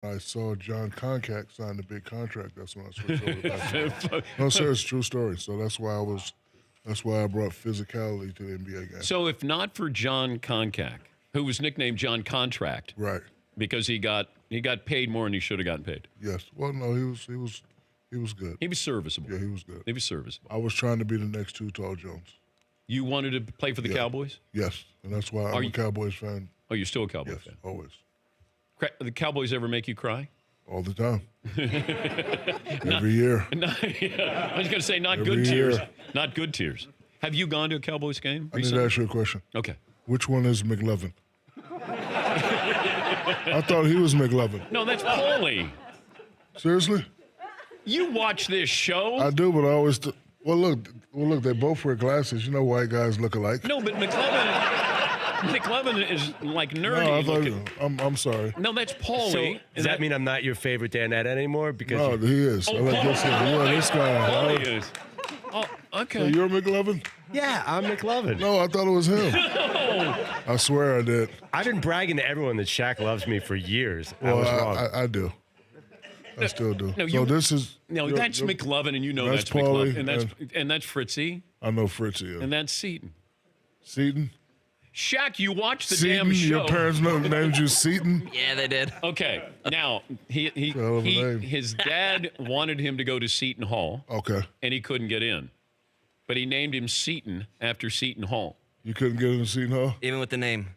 I saw John Concack sign the big contract. That's when I switched over to basketball. No, sir, it's a true story. So that's why I brought physicality to the NBA game. So if not for John Concack, who was nicknamed John Contract, right, because he got paid more than he should have gotten paid. Yes. Well, no, he was good. He was serviceable. Yeah, he was good. He was serviceable. I was trying to be the next Too Tall Jones. You wanted to play for the Cowboys? Yes, and that's why I'm a Cowboys fan. Oh, you're still a Cowboys fan? Always. The Cowboys ever make you cry? All the time. Every year. I was going to say not Every good year. tears. Not good tears. Have you gone to a Cowboys game I recently? need to ask you a question. Okay. Which one is McLovin? I thought he was McLovin. No, that's Paulie. Seriously? You watch this show? I do, but I always. Well, look. They both wear glasses. You know, white guys look alike. No, but McLovin is like nerdy. No, I looking. thought. I'm sorry. No, that's Paulie. So does that mean I'm not your favorite Danette anymore? Because No, he is. Oh, I like this guy. Yeah, this guy. Paulie is. Oh, So okay. you're McLovin? yeah, I'm McLovin. No, I thought it was him. No. I swear I did. I've been bragging to everyone that Shaq loves me for years. I Well, was wrong. I do. I still do. No, so this is. No, you're- that's you're- McLovin, and you know That's that's McLovin, Paulie, and that's Fritzy, I know Fritzy. and that's Seton. Seton? Shaq, you watch the Seton? damn show. Your parents named you Seton? Yeah, they did. Okay, now Hell of a name. his dad wanted him to go to Seton Hall, Okay. and he couldn't get in, but he named him Seton after Seton Hall. You couldn't get into Seton Hall? Even with the name.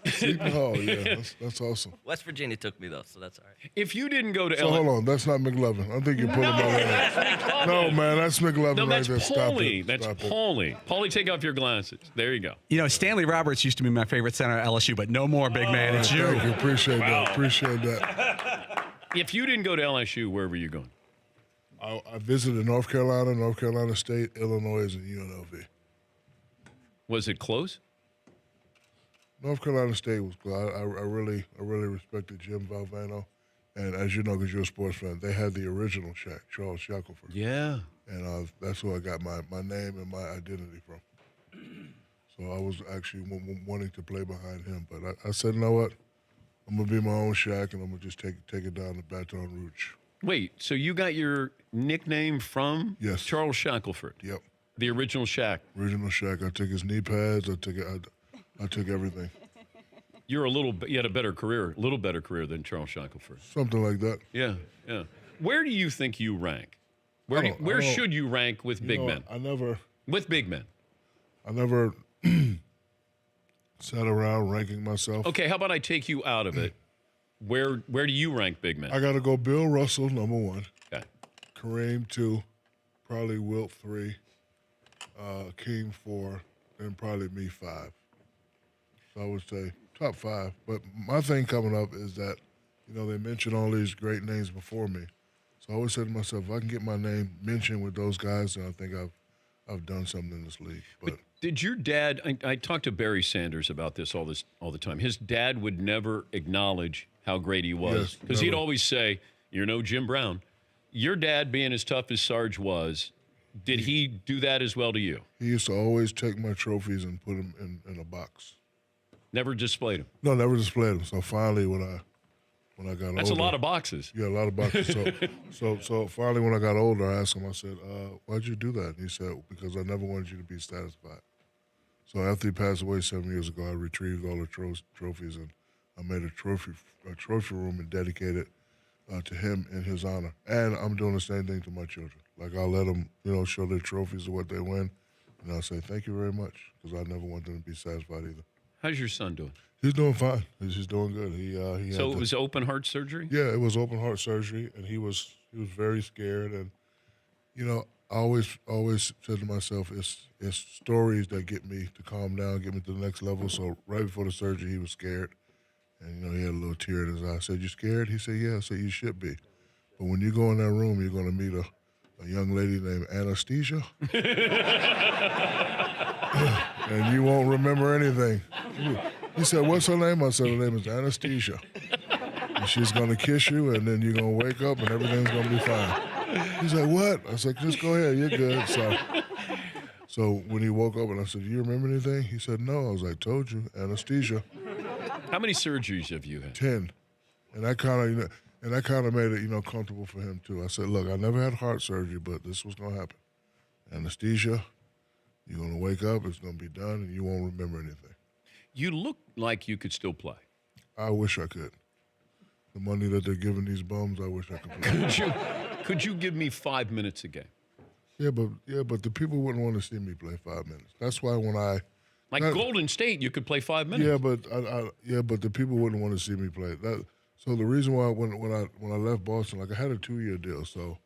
Seton Hall, yeah. That's awesome. West Virginia took me, though, so that's all right. If you didn't go to So hold on. That's not McLovin. I think you're pulling my leg. No, man. That's McLovin No, right that's there. Stop Paulie. it. That's Stop it. Paulie. Paulie, take off your glasses. There you go. You know, Stanley Roberts used to be my favorite center at LSU, but no more, big man. It's you. Thank you. Appreciate that. Appreciate that. If you didn't go to LSU, where were you going? I visited North Carolina State, Illinois, and UNLV. Was it close? North Carolina State was good. I really respected Jim Valvano, and as you know, because you're a sports fan, they had the original Shaq, Charles Shackelford. Yeah. And that's who I got my name and my identity from. So I was actually wanting to play behind him, but I said, you know what? I'm gonna be my own Shaq, and I'm gonna just take it down to Baton Rouge. Wait, so you got your nickname from Yes. Charles Shackelford, Yep, the original Shaq. original Shaq. I took his knee pads. I took everything. You had a little better career than Charles Shackelford. Something like that. Yeah, yeah. Where do you think you rank? Where should you rank with big men? I With big men. sat around ranking myself. Okay, how about I take you out of it? Where do you rank big men? I got to go Bill Russell, number 1. Okay. Kareem, 2. Probably Wilt, 3. King, 4. And probably me, 5. So I would say top 5. But my thing coming up is that, they mentioned all these great names before me. So I always said to myself, if I can get my name mentioned with those guys, then I think I've done something in this league. But did your dad? I talked to Barry Sanders about this all the time. His dad would never acknowledge how great he was because he'd always say, "You're no Jim Brown." Your dad, being as tough as Sarge was, did he do that as well to you? he used to always take my trophies and put them in a box. Never displayed them. No, never displayed them. So finally, when I got older, That's a lot of boxes. Yeah, a lot of boxes. So finally, when I got older, I asked him. I said, "Why'd you do that?" And he said, "Because I never wanted you to be satisfied." So after he passed away 7 years ago, I retrieved all the trophies and I made a trophy room and dedicated to him in his honor. And I'm doing the same thing to my children. Like I'll let them, show their trophies of what they win, and I'll say thank you very much because I never want them to be satisfied either. How's your son doing? He's doing fine. He's doing good. So it was open heart surgery? Yeah, it was open heart surgery, and he was very scared. And I always said to myself, it's stories that get me to calm down, get me to the next level. So right before the surgery, he was scared, and he had a little tear in his eye. I said, "You scared?" He said, "Yeah." I said, "You should be, but when you go in that room, you're going to meet a young lady named Anastasia, and you won't remember anything." He said, "What's her name?" I said, "Her name is Anastasia. And she's going to kiss you, and then you're going to wake up, and everything's going to be fine." He's like, "What?" I said, "Just go ahead. You're good." So when he woke up, and I said, "Do you remember anything?" He said, "No." I was like, "Told you, Anastasia." How many surgeries have you had? 10, and that kind of made it comfortable for him too. I said, look, I never had heart surgery, but this was gonna happen. Anesthesia, you're gonna wake up, it's gonna be done, and you won't remember anything. You look like you could still play. I wish I could. The money that they're giving these bums, I wish I could play. Could you give me 5 minutes a game? Yeah, but the people wouldn't want to see me play 5 minutes. That's why when I Golden State, you could play 5 minutes. yeah, but the people wouldn't want to see me play. So the reason why when I left Boston, like I had a 2-year deal, so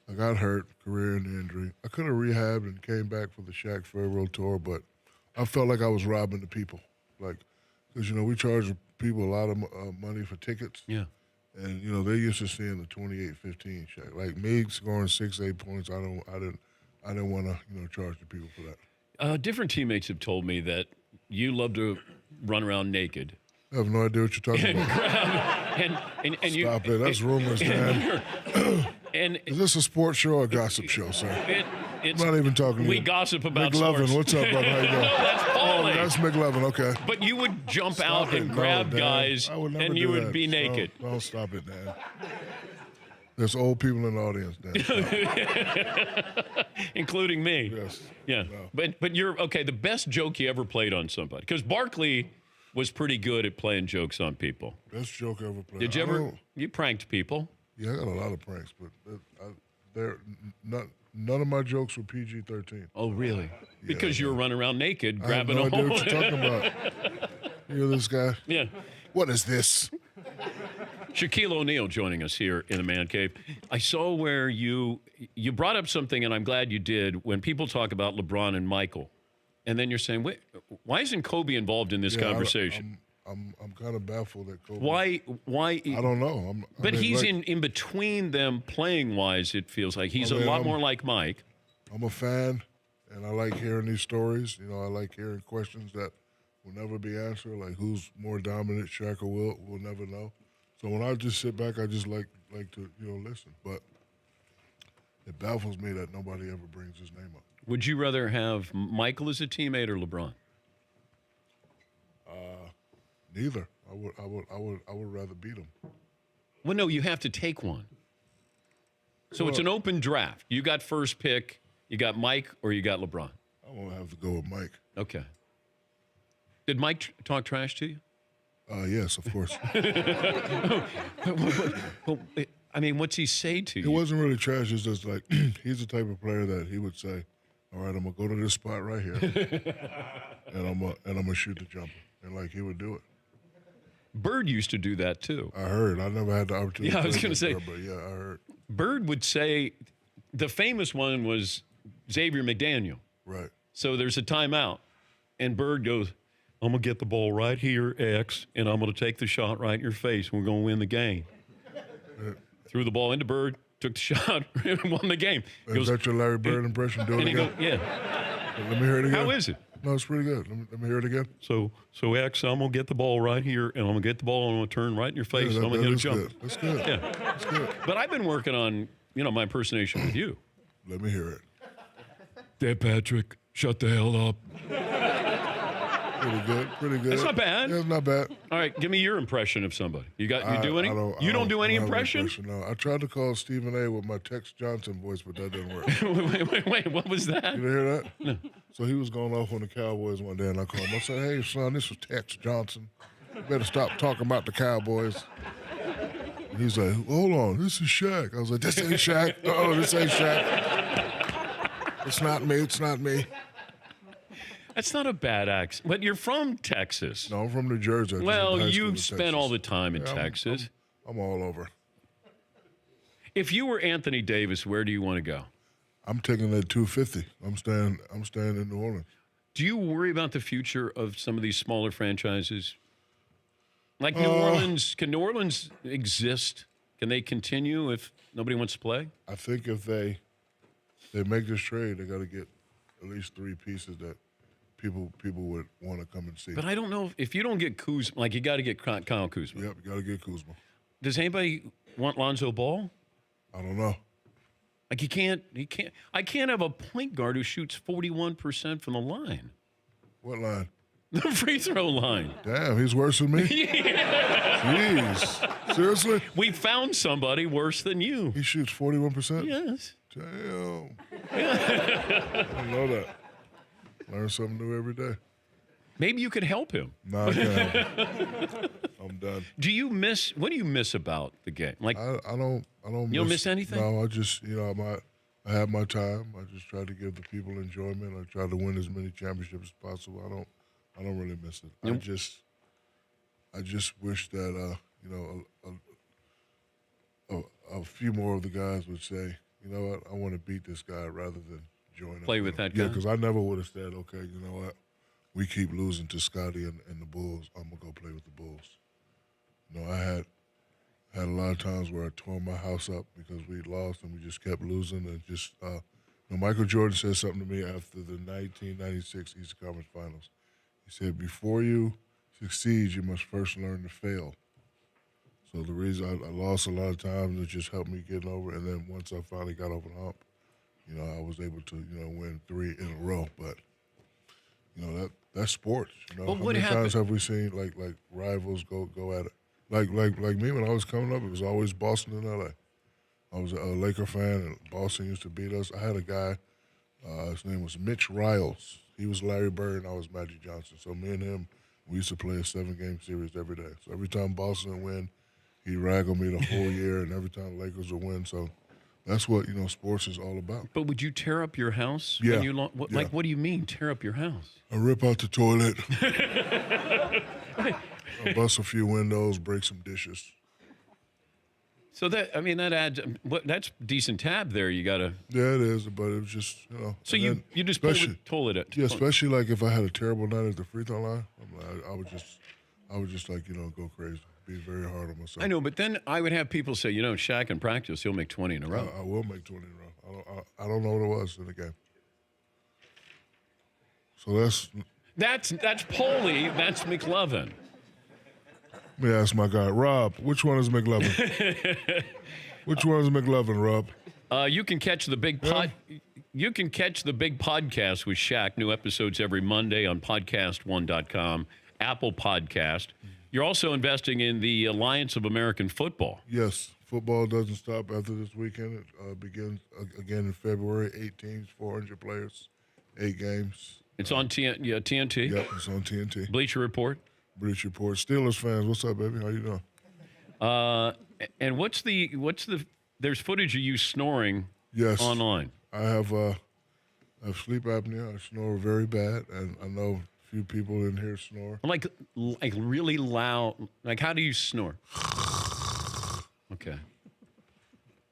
I got hurt, career-ending injury. I could have rehabbed and came back for the Shaq Farewell tour, but I felt like I was robbing the people, like because we charge people a lot of money for tickets. Yeah. And they're used to seeing the 28-15 Shaq. Like me scoring 6-8 points, I didn't want to charge the people for that. Different teammates have told me that you love to run around naked. I have no idea what you're talking about. And Stop it. That's rumors, man. Is this a sports show or a gossip show, sir? It's I'm not even talking to we you. gossip about McLovin, sports. what's up, brother? How you doing? No, that's Paulie. That's McLovin, okay. But you would jump Stop out it. and No, grab Dan. guys, I would never and do you would that. be naked. Don't stop it, Dan. There's old people in the audience, Dan. Including me. Yes. Yeah. No. But you're okay. The best joke you ever played on somebody, because Barkley was pretty good at playing jokes on people. Best joke I ever played. Did you ever? You pranked people. Yeah, I got a lot of pranks, but none of my jokes were PG-13. Oh, really? Because you were running around naked, I have grabbing no a idea hole. what you're talking about. You hear this guy? Yeah. What is this? Shaquille O'Neal joining us here in the Man Cave. I saw where you brought up something, and I'm glad you did, when people talk about LeBron and Michael. And then you're saying, wait, why isn't Kobe involved in this conversation? I'm kind of baffled at Kobe. Why? I don't know. But he's in between them playing-wise, it feels like. He's a lot more like Mike. I'm a fan, and I like hearing these stories. I like hearing questions that will never be answered, like who's more dominant, Shaq or Wilt, we'll never know. So when I just sit back, I just like to listen. But it baffles me that nobody ever brings his name up. Would you rather have Michael as a teammate or LeBron? Neither. I would rather beat him. Well, no, you have to take one. So it's an open draft. You got first pick. You got Mike or you got LeBron. I'm gonna have to go with Mike. Okay. Did Mike talk trash to you? Yes, of course. Well, I mean, what's he say to It you? wasn't really trash. It's just like he's the type of player that he would say, "All right, I'm gonna go to this spot right here, and I'm gonna shoot the jumper," and like he would do it. Bird used to do that too. I heard. I never had the opportunity. Yeah, I was play gonna say. with her, but yeah, I heard. Bird would say, the famous one was Xavier McDaniel. Right. So there's a timeout, and Bird goes, I'm going to get the ball right here, X, and I'm going to take the shot right in your face. We're going to win the game. Threw the ball into Bird, took the shot, and won the game. Is that your Larry Bird impression? Do it And he again. goes, yeah. Let me hear it again. How is it? No, it's pretty good. Let me hear it again. So X, I'm going to get the ball right here, and I'm going to get the ball, and I'm going to turn right in your face, Yeah, and I'm going to hit a jump. Good. That's good. Yeah. That's good. But I've been working on, my impersonation with you. Let me hear it. Dad Patrick, shut the hell up. Pretty good. Pretty good. It's not bad. Yeah, it's not bad. All right, give me your impression of somebody. You do any? You don't do any have an impression? No, I tried to call Stephen A. with my Tex Johnson voice, but that didn't work. wait, what was that? You hear that? No. So he was going off on the Cowboys one day, and I called him. I said, "Hey, son, this was Tex Johnson. You better stop talking about the Cowboys." And he's like, "Hold on, this is Shaq." I was like, "This ain't Shaq. Oh, this ain't Shaq. It's not me. It's not me." That's not a bad accent. But you're from Texas. No, I'm from New Jersey. I just Well, went to high school you've in spent Texas. all the time in Yeah, Texas. I'm all over. If you were Anthony Davis, where do you want to go? I'm taking that 250. I'm staying in New Orleans. Do you worry about the future of some of these smaller franchises? Like New Orleans, can New Orleans exist? Can they continue if nobody wants to play? I think if they make this trade, they got to get at least 3 pieces that people would want to come and see. But I don't know if you don't get Kuzma, like you got to get Kyle Kuzma. Yep, you got to get Kuzma. Does anybody want Lonzo Ball? I don't know. Like I can't have a point guard who shoots 41% from the line. What line? The free throw line. Damn, he's worse than me? Jeez. Seriously? We found somebody worse than you. He shoots 41%? Yes. Damn. I didn't know that. Learn something new every day. Maybe you could help him. No, I can't. I'm done. What do you miss about the game? Like, I don't you don't miss anything? No, I just, I have my time. I just try to give the people enjoyment. I try to win as many championships as possible. I don't really miss it. Yep. I just wish that a few more of the guys would say, you know what, I want to beat this guy rather than join Play up with him. that guy? Yeah, because I never would have said, okay, you know what, we keep losing to Scotty and the Bulls. I'm gonna go play with the Bulls. I had a lot of times where I tore my house up because we lost and we just kept losing and just. Michael Jordan said something to me after the 1996 Eastern Conference Finals. He said, before you succeed, you must first learn to fail. So the reason I lost a lot of times, it just helped me getting over. And then once I finally got over the hump, I was able to, win 3 in a row. But, that's sports. But how what many happened? times have we seen like rivals go at it? Like me when I was coming up, it was always Boston and L.A. I was a Laker fan, and Boston used to beat us. I had a guy, his name was Mitch Riles. He was Larry Bird, and I was Magic Johnson. So me and him, we used to play a 7-game series every day. So every time Boston would win, he'd rag on me the whole year, and every time the Lakers would win. So that's what, sports is all about. But would you tear up your house? Yeah. When you Like, what do you mean, tear up your house? I rip out the toilet. I bust a few windows, break some dishes. So that adds. That's decent tab there. You got to. Yeah, it is, but it was just, So and you then just pull the especially- toilet. Yeah, especially like if I had a terrible night at the free throw line, I would just like, go crazy, be very hard on myself. I know, but then I would have people say, Shaq in practice, he'll make 20 in a row. I will make 20 in a row. I don't know what it was in the game. So That's Poley. That's McLovin. let me ask my guy, Rob, which one is McLovin? Which one is McLovin, Rob? You can catch the big You can catch the big podcast with Shaq. New episodes every Monday on podcast1.com, Apple Podcast. You're also investing in the Alliance of American Football. Yes, football doesn't stop after this weekend. It begins again in February. 8 teams, 400 players, 8 games. It's on TNT. Yep, it's on TNT. Bleacher Report. British Report. Steelers fans, what's up, baby? How you doing? And what's the? There's footage of you snoring. Yes. Online. I have sleep apnea. I snore very bad, and I know a few people in here snore. Like really loud. Like, how do you snore? Okay.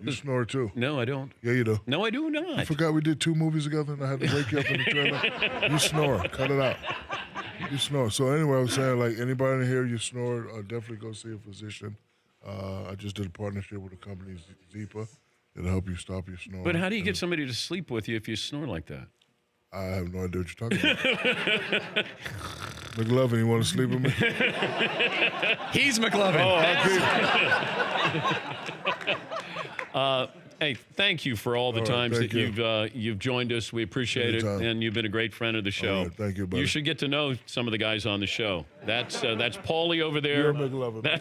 You snore too. No, I don't. Yeah, you do. No, I do I not. forgot we did 2 movies together, and I had to wake you up in the trailer. You snore. Cut it out. You snore. So anyway, I was saying, like, anybody in here, you snore, definitely go see a physician. I just did a partnership with a company, Zipa. It'll help you stop your snoring. But how do you get somebody to sleep with you if you snore like that? I have no idea what you're talking about. McLovin, you want to sleep with me? He's McLovin. Hey, thank you for all the All right, times thank that you've joined us. We appreciate Anytime. it, and you've been a great friend of the show. All right, thank you, buddy. You should get to know some of the guys on the show. That's Paulie over there. You're McLovin. That's